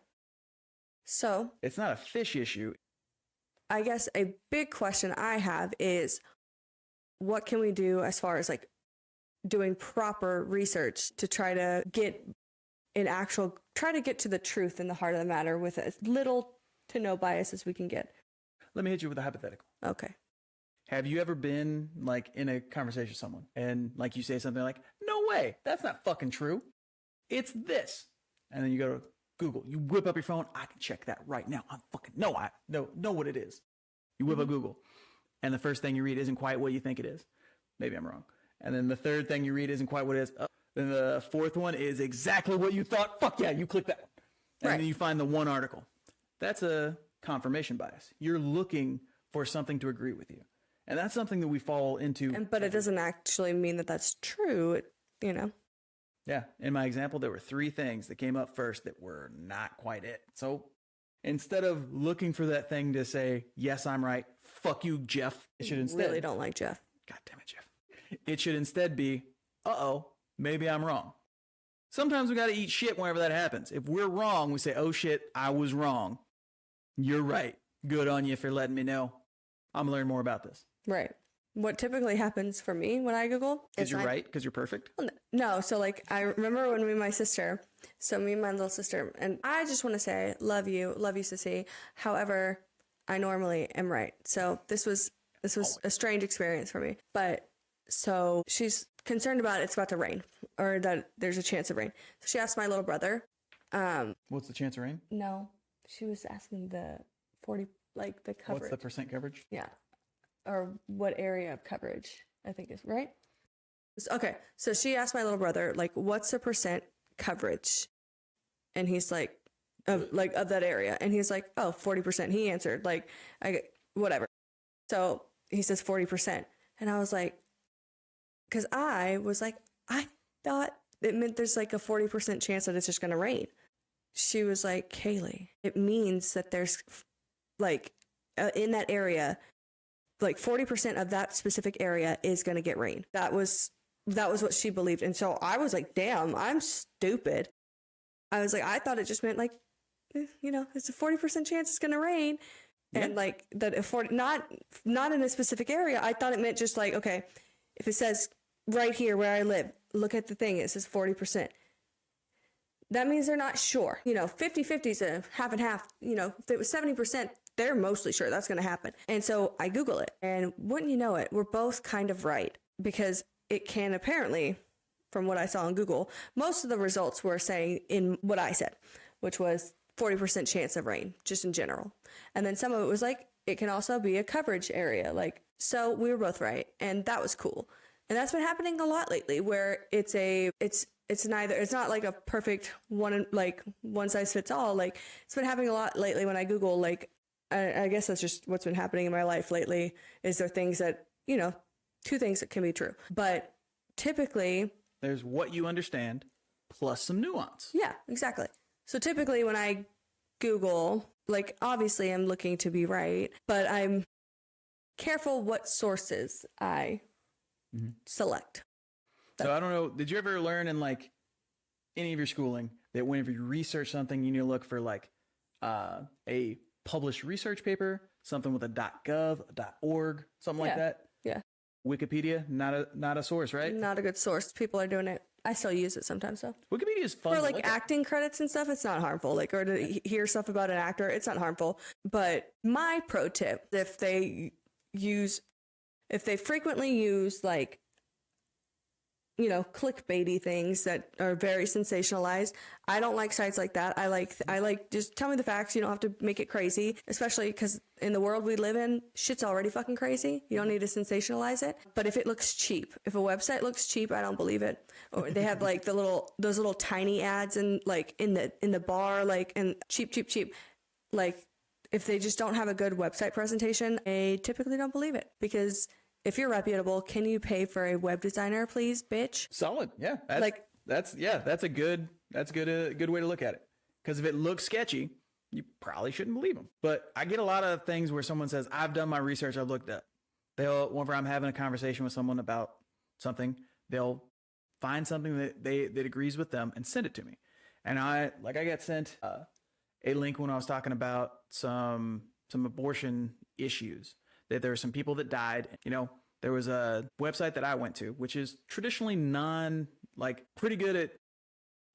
So it's not a fish issue. I guess a big question I have is what can we do as far as like doing proper research to try to get try to get to the truth in the heart of the matter with as little to no bias as we can get. Let me hit you with a hypothetical. Okay. Have you ever been like in a conversation with someone and like you say something like, no way, that's not fucking true. It's this. And then you go to Google, you whip up your phone. I can check that right now. I know what it is. You whip up Google and the first thing you read isn't quite what you think it is. Maybe I'm wrong. And then the third thing you read isn't quite what it is. Then the fourth one is exactly what you thought. Fuck yeah, you click that one. And then you find the one article. That's a confirmation bias. You're looking for something to agree with you. And that's something that we fall into. But it doesn't actually mean that that's true, you know? Yeah. In my example, there were 3 things that came up first that were not quite it. So instead of looking for that thing to say, yes, I'm right, fuck you, Jeff, it should instead. Really don't like Jeff. God damn it, Jeff. It should instead be, uh-oh, maybe I'm wrong. Sometimes we got to eat shit whenever that happens. If we're wrong, we say, oh shit, I was wrong. You're right. Good on you for letting me know. I'm going to learn more about this. Right. What typically happens for me when I Google is you're right because you're perfect. No. So like, I remember when me and my little sister, and I just want to say, love you, sissy. However, I normally am right. So this was a strange experience for me. But so she's concerned about it's about to rain or that there's a chance of rain. So she asked my little brother. What's the chance of rain? No, she was asking the 40, like the coverage. What's the percent coverage? Yeah. Or what area of coverage, I think is right. Okay. So she asked my little brother, like, what's the percent coverage? And he's like, of that area. And he's like, oh, 40%. He answered like, whatever. So he says 40%. And I was like, cause I was like, I thought it meant there's like a 40% chance that it's just going to rain. She was like, Caley, it means that there's like in that area, like 40% of that specific area is going to get rain. That was what she believed. And so I was like, damn, I'm stupid. I was like, I thought it just meant like, you know, it's a 40% chance it's going to rain. Yeah. And like that, not in a specific area. I thought it meant just like, okay, if it says right here where I live, look at the thing, it says 40%. That means they're not sure. You know, 50-50 is a half and half. You know, if it was 70%, they're mostly sure that's going to happen. And so I Google it, and wouldn't you know it, we're both kind of right, because it can apparently, from what I saw on Google, most of the results were saying in what I said, which was 40% chance of rain, just in general. And then some of it was like, it can also be a coverage area. Like, so we were both right. And that was cool. And that's been happening a lot lately, where it's not like a perfect one size fits all. Like, it's been happening a lot lately when I Google, like, I guess that's just what's been happening in my life lately, is there things that, you know, 2 things that can be true. But typically, there's what you understand plus some nuance. Yeah, exactly. So typically when I Google, like, obviously I'm looking to be right, but I'm careful what sources I select. So I don't know, did you ever learn in like any of your schooling that whenever you research something, you need to look for like a published research paper, something with a .gov, a .org, something like that? Yeah. Wikipedia, not a source, right? Not a good source. People are doing it. I still use it sometimes, though. Wikipedia is fun for like acting credits and stuff. It's not harmful. Like, or to hear stuff about an actor, it's not harmful. But my pro tip: if they frequently use like, you know, clickbaity things that are very sensationalized, I don't like sites like that. I like just tell me the facts. You don't have to make it crazy, especially because in the world we live in, shit's already fucking crazy. You don't need to sensationalize it. But if it looks cheap, if a website looks cheap, I don't believe it. Or they have like those little tiny ads and like in the bar, like, and cheap. Like, if they just don't have a good website presentation, I typically don't believe it, because if you're reputable, can you pay for a web designer, please, bitch? Solid. Yeah. That's a good way to look at it. Because if it looks sketchy, you probably shouldn't believe them. But I get a lot of things where someone says, I've done my research, I've looked up. Whenever I'm having a conversation with someone about something, they'll find something that agrees with them and send it to me. And I got sent a link when I was talking about some abortion issues. That there were some people that died. You know, there was a website that I went to, which is traditionally pretty good at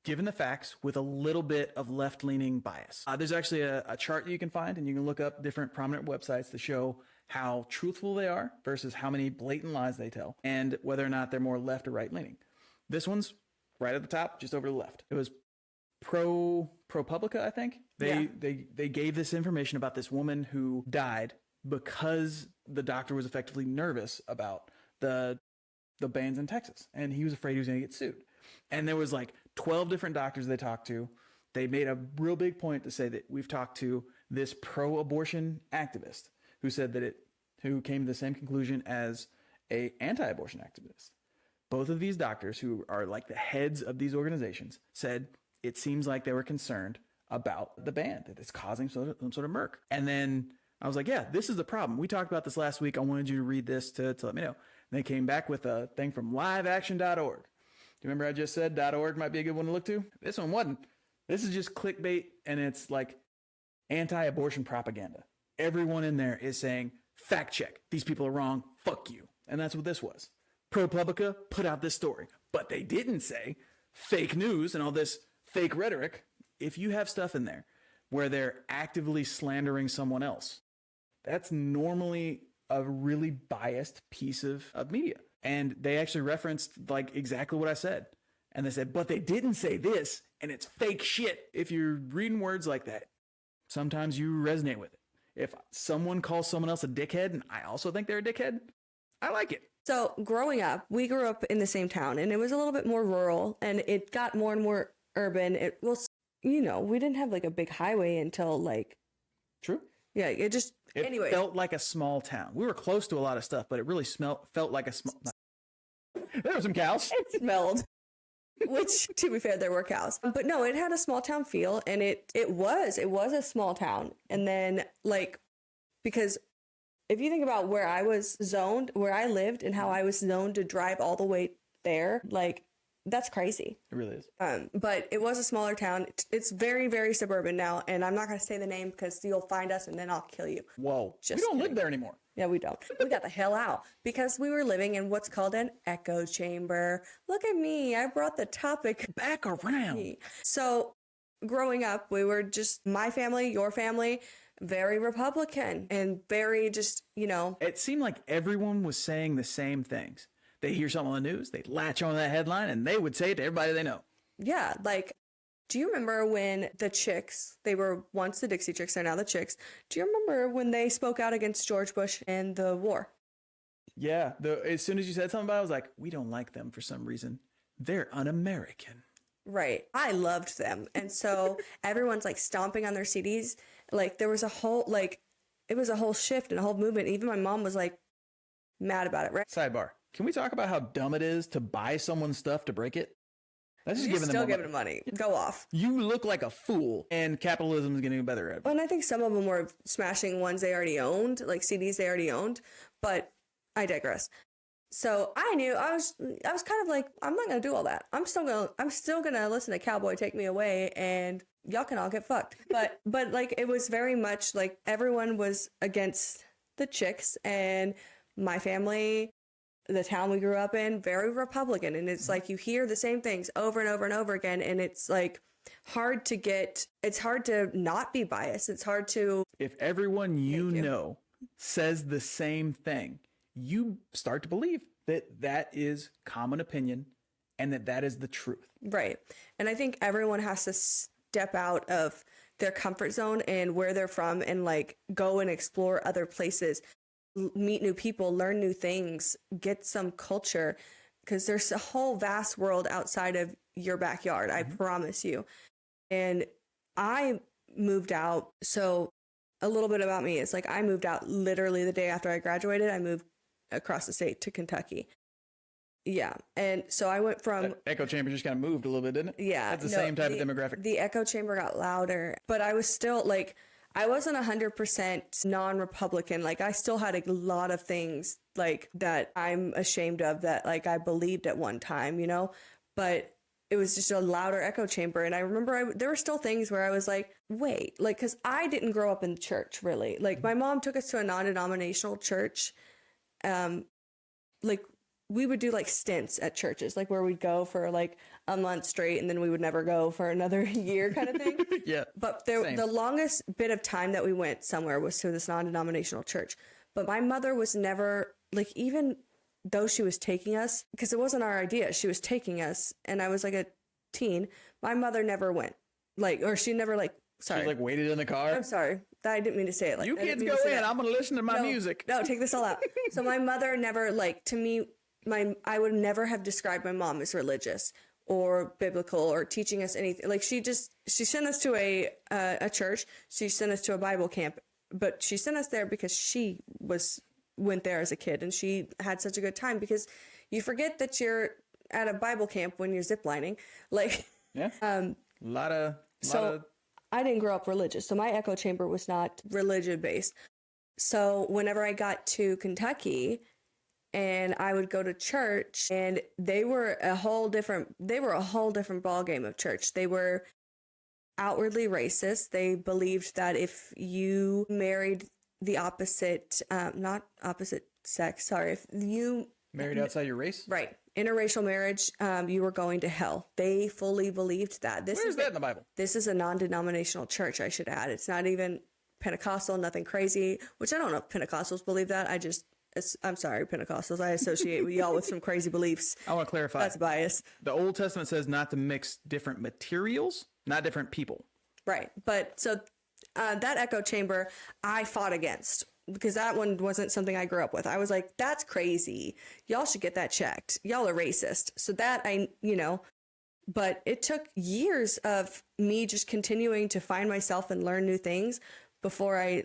giving the facts with a little bit of left-leaning bias. There's actually a chart you can find, and you can look up different prominent websites to show how truthful they are versus how many blatant lies they tell, and whether or not they're more left or right leaning. This one's right at the top, just over to the left. It was ProPublica, I think. They gave this information about this woman who died because the doctor was effectively nervous about the bans in Texas, and he was afraid he was going to get sued. And there was like 12 different doctors they talked to. They made a real big point to say that we've talked to this pro-abortion activist who said that who came to the same conclusion as a anti-abortion activist. Both of these doctors, who are like the heads of these organizations, said it seems like they were concerned about the ban, that it's causing some sort of murk. And then I was like, yeah, this is the problem. We talked about this last week. I wanted you to read this to let me know. And they came back with a thing from liveaction.org. Do you remember I just said .org might be a good one to look to? This one wasn't. This is just clickbait, and it's like anti-abortion propaganda. Everyone in there is saying, fact check. These people are wrong. Fuck you. And that's what this was. ProPublica put out this story, but they didn't say fake news and all this fake rhetoric. If you have stuff in there where they're actively slandering someone else, that's normally a really biased piece of media. And they actually referenced like exactly what I said. And they said, but they didn't say this, and it's fake shit. If you're reading words like that, sometimes you resonate with it. If someone calls someone else a dickhead, and I also think they're a dickhead, I like it. So growing up, we grew up in the same town, and it was a little bit more rural, and it got more and more urban. It was, we didn't have like a big highway until like... True. Yeah, anyway. Felt like a small town. We were close to a lot of stuff, but it really felt like a small... There were some cows. It smelled. Which, to be fair, there were cows. But no, it had a small town feel, and it was a small town. And then, like, because if you think about where I was zoned, where I lived, and how I was zoned to drive all the way there, like, that's crazy. It really is. But it was a smaller town. It's very, very suburban now, and I'm not going to say the name because you'll find us, and then I'll kill you. Whoa. We don't live there anymore. Yeah, we don't. We got the hell out because we were living in what's called an echo chamber. Look at me. I brought the topic back around. So growing up, we were just my family, your family, very Republican and very just, It seemed like everyone was saying the same things. They hear something on the news, they latch on that headline, and they would say it to everybody they know. Yeah, like... Do you remember when the Chicks, they were once the Dixie Chicks, they're now the Chicks. Do you remember when they spoke out against George Bush and the war? Yeah. As soon as you said something about it, I was like, we don't like them for some reason. They're un-American. Right. I loved them. And so everyone's like stomping on their CDs. Like there was a whole, it was a whole shift and a whole movement. Even my mom was like mad about it, right? Sidebar. Can we talk about how dumb it is to buy someone's stuff to break it? That's just giving them money. Go off. You look like a fool, and capitalism is getting better at it. Well, and I think some of them were smashing ones they already owned, like CDs they already owned. But I digress. So I knew I was kind of like, I'm not gonna do all that. I'm still gonna listen to Cowboy Take Me Away, and y'all can all get fucked. But like it was very much like everyone was against the Chicks, and my family. The town we grew up in, very Republican. And it's like you hear the same things over and over and over again. And it's like it's hard to not be biased. It's hard to... If everyone you know says the same thing, you start to believe that is common opinion and that is the truth. Right. And I think everyone has to step out of their comfort zone and where they're from and like go and explore other places. Meet new people, learn new things, get some culture, because there's a whole vast world outside of your backyard. I promise you. And I moved out. So a little bit about me is like I moved out literally the day after I graduated. I moved across the state to Kentucky. Yeah. And so I went from... That echo chamber just kind of moved a little bit, didn't it? Yeah. That's the same type of demographic. The echo chamber got louder, but I was still like... I wasn't 100% non-Republican. Like I still had a lot of things like that I'm ashamed of that like I believed at one time, but it was just a louder echo chamber. And I remember there were still things where I was like, wait, like, cause I didn't grow up in church really. Like my mom took us to a non-denominational church. Like we would do like stints at churches, like where we'd go for like a month straight and then we would never go for another year kind of thing. Yeah. But the longest bit of time that we went somewhere was to this non-denominational church. But my mother was never, like, even though she was taking us, because it wasn't our idea, she was taking us, and I was like a teen, my mother never went. Like, or she never, like, sorry. She like waited in the car. I'm sorry. I didn't mean to say it like you that. kids go in. I'm going to listen to my music. No, take this all out. So my mother never, like, to me, I would never have described my mom as religious or biblical or teaching us anything. Like, she sent us to a church. She sent us to a Bible camp, but she sent us there because she went there as a kid, and she had such a good time, because you forget that you're at a Bible camp when you're ziplining. Like, yeah. I didn't grow up religious, so my echo chamber was not religion based. So whenever I got to Kentucky and I would go to church, and they were a whole different ball game of church. They were outwardly racist. They believed that if you married the opposite, not opposite sex, sorry, if you married outside your race, right, interracial marriage, you were going to hell. They fully believed that. Where's that in the Bible? This is a non-denominational church, I should add. It's not even Pentecostal, nothing crazy, which I don't know if Pentecostals believe that. I'm sorry, Pentecostals. I associate with y'all with some crazy beliefs. I want to clarify. That's bias. The Old Testament says not to mix different materials, not different people. Right. But so that echo chamber, I fought against, because that one wasn't something I grew up with. I was like, that's crazy. Y'all should get that checked. Y'all are racist. So that but it took years of me just continuing to find myself and learn new things before I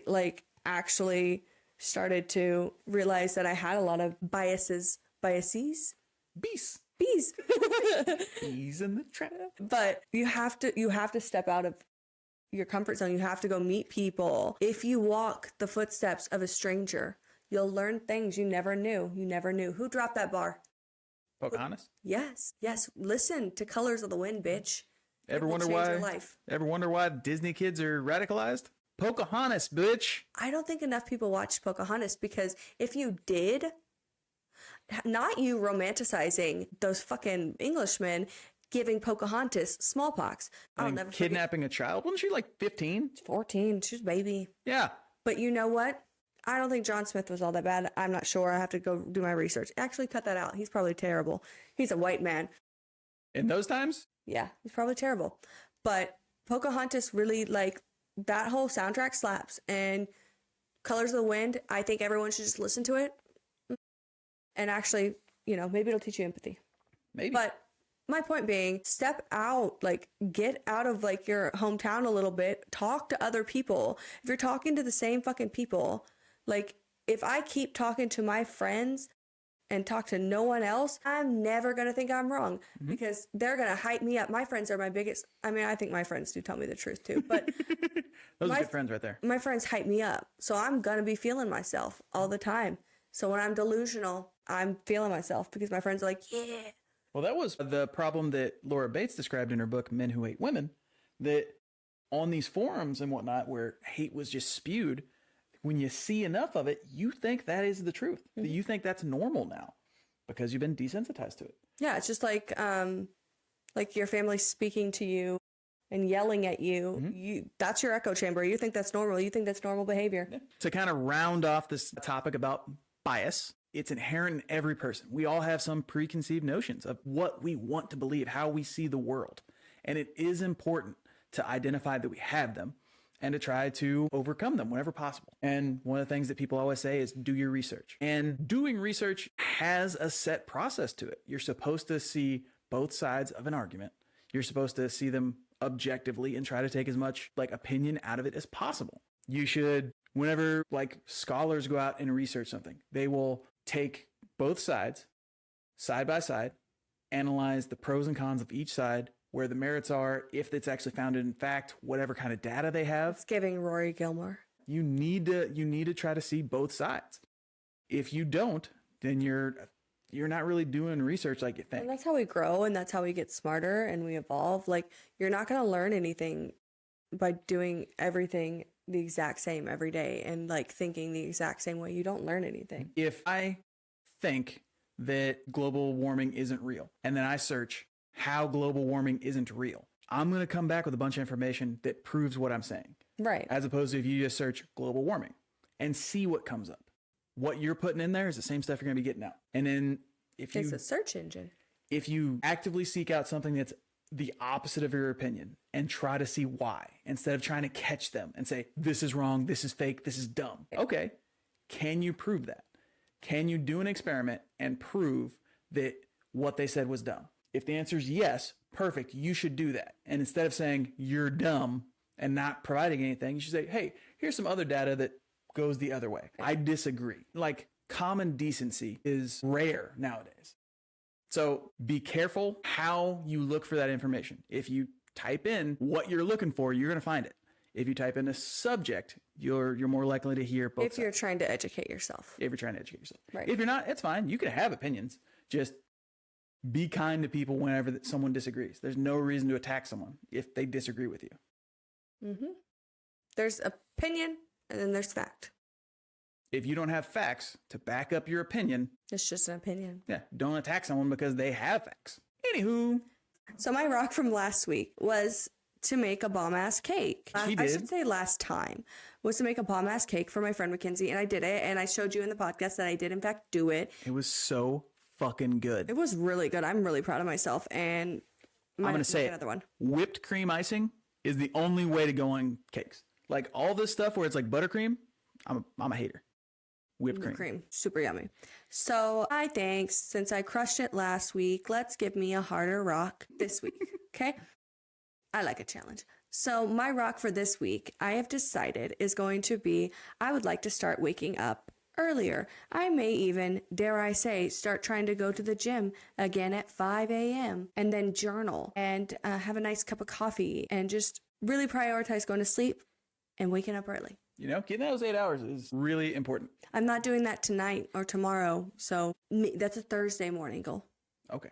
actually started to realize that I had a lot of biases. Bees in the trap. But you have to step out of your comfort zone. You have to go meet people. If you walk the footsteps of a stranger, you'll learn things you never knew. Who dropped that bar? Pocahontas? Yes. Listen to Colors of the Wind, bitch. Ever wonder why Disney kids are radicalized? Pocahontas, bitch. I don't think enough people watched Pocahontas, because if you did, not you romanticizing those fucking Englishmen giving Pocahontas smallpox. I'll never forget. Kidnapping a child? Wasn't she like 15? 14. She was a baby. Yeah. But you know what? I don't think John Smith was all that bad. I'm not sure. I have to go do my research. Actually, cut that out. He's probably terrible. He's a white man. In those times? Yeah, he's probably terrible. But Pocahontas really, that whole soundtrack slaps. And Colors of the Wind, I think everyone should just listen to it. And actually, maybe it'll teach you empathy. Maybe. But my point being, step out, get out of your hometown a little bit, talk to other people. If you're talking to the same fucking people, if I keep talking to my friends and talk to no one else, I'm never going to think I'm wrong, because they're going to hype me up. My friends are my biggest, I think my friends do tell me the truth too, but those are good friends right there. My friends hype me up. So I'm going to be feeling myself all the time. So when I'm delusional, I'm feeling myself, because my friends are like, yeah. Well, that was the problem that Laura Bates described in her book, Men Who Hate Women, that on these forums and whatnot, where hate was just spewed, when you see enough of it, you think that is the truth. Mm-hmm. You think that's normal now because you've been desensitized to it. Yeah, it's just like your family speaking to you and yelling at you. Mm-hmm. That's your echo chamber. You think that's normal. You think that's normal behavior. Yeah. To kind of round off this topic about bias, it's inherent in every person. We all have some preconceived notions of what we want to believe, how we see the world. And it is important to identify that we have them and to try to overcome them whenever possible. And one of the things that people always say is do your research. And doing research has a set process to it. You're supposed to see both sides of an argument. You're supposed to see them objectively and try to take as much opinion out of it as possible. You should, whenever scholars go out and research something, they will take both sides, side by side, analyze the pros and cons of each side, where the merits are, if it's actually founded in fact, whatever kind of data they have. It's giving Rory Gilmore. You need to try to see both sides. If you don't, then you're not really doing research like you think. And that's how we grow, and that's how we get smarter and we evolve. You're not going to learn anything by doing everything the exact same every day and thinking the exact same way. You don't learn anything. If I think that global warming isn't real, and then I search how global warming isn't real, I'm going to come back with a bunch of information that proves what I'm saying. Right. As opposed to if you just search global warming and see what comes up. what you're putting in there is the same stuff you're going to be getting out. And then It's a search engine. if you actively seek out something that's the opposite of your opinion and try to see why, instead of trying to catch them and say, this is wrong, this is fake, this is dumb. Okay. Can you prove that? Can you do an experiment and prove that what they said was dumb? If the answer is yes, perfect. You should do that. And instead of saying you're dumb and not providing anything, you should say, hey, here's some other data that goes the other way. I disagree. Like, common decency is rare nowadays. So be careful how you look for that information. If you type in what you're looking for, you're going to find it. If you type in a subject, you're more likely to hear both sides. If you're trying to educate yourself. If you're trying to educate yourself. Right. If you're not, it's fine. You can have opinions. Just be kind to people whenever someone disagrees. There's no reason to attack someone if they disagree with you. Mm-hmm. There's opinion and then there's fact. If you don't have facts to back up your opinion, It's just an opinion. yeah, don't attack someone because they have facts. Anywho, So my rock from last week was to make a bomb-ass cake. She I did. should say last time was to make a bomb-ass cake for my friend Mackenzie, and I did it, and I showed you in the podcast that I did in fact do it. it was so fucking good. It was really good. I'm really proud of myself, and I'm going to say another one. Whipped cream icing is the only way to go on cakes. Like all this stuff where it's like buttercream, I'm a hater. Whipped cream. Super yummy. So I think since I crushed it last week, let's give me a harder rock this week. Okay? I like a challenge. So my rock for this week, I have decided is going to be, I would like to start waking up earlier. I may even, dare I say, start trying to go to the gym again at 5 a.m. and then journal and have a nice cup of coffee and just really prioritize going to sleep and waking up early. You know, getting those 8 hours is really important. I'm not doing that tonight or tomorrow. So that's a Thursday morning goal Okay.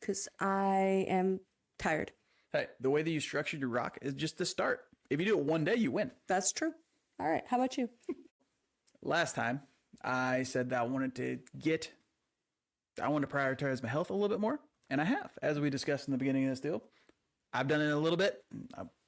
because I am tired. Hey, the way that you structured your rock is just the start. If you do it one day, you win. That's true. All right. How about you? Last time, I said that I wanted to prioritize my health a little bit more, and I have, as we discussed in the beginning of this deal. I've done it a little bit.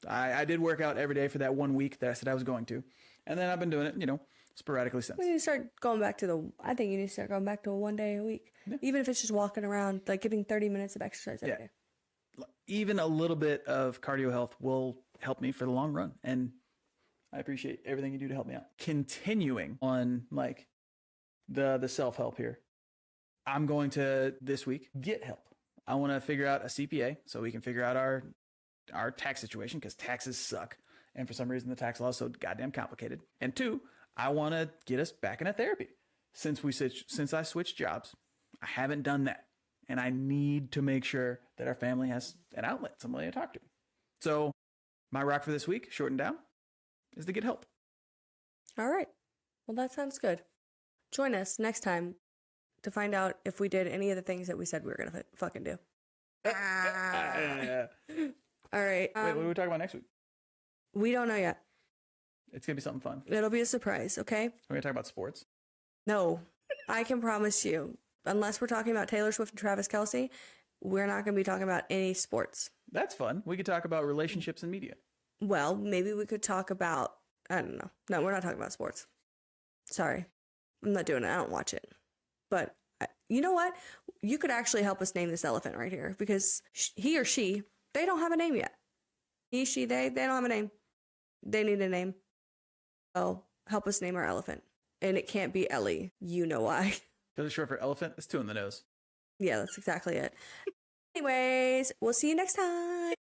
I did work out every day for that 1 week that I said I was going to, and then I've been doing it, sporadically since. We need to start going back to I think you need to start going back to one day a week, even if it's just walking around, like getting 30 minutes of exercise every day. Even a little bit of cardio health will help me for the long run, and I appreciate everything you do to help me out. Continuing on like the self-help here, I'm going to this week get help. I want to figure out a CPA so we can figure out our tax situation because taxes suck. And for some reason, the tax law is so goddamn complicated. And 2, I want to get us back into therapy. Since I switched jobs, I haven't done that. And I need to make sure that our family has an outlet, somebody to talk to. So my rock for this week, shortened down, is to get help. All right. Well, that sounds good. Join us next time to find out if we did any of the things that we said we were going to fucking do. All right. Wait, what are we talking about next week? We don't know yet. It's going to be something fun. It'll be a surprise, okay? We're going to talk about sports. No, I can promise you, unless we're talking about Taylor Swift and Travis Kelce, we're not going to be talking about any sports. That's fun. We could talk about relationships and media. Well, maybe we could talk about, I don't know. No, we're not talking about sports. Sorry. I'm not doing it. I don't watch it. But you know what? You could actually help us name this elephant right here because he or she, they don't have a name yet. He, she, they don't have a name. They need a name. So help us name our elephant. And it can't be Ellie. You know why. Because it's short for elephant. It's 2 in the nose. Yeah, that's exactly it. Anyways, we'll see you next time.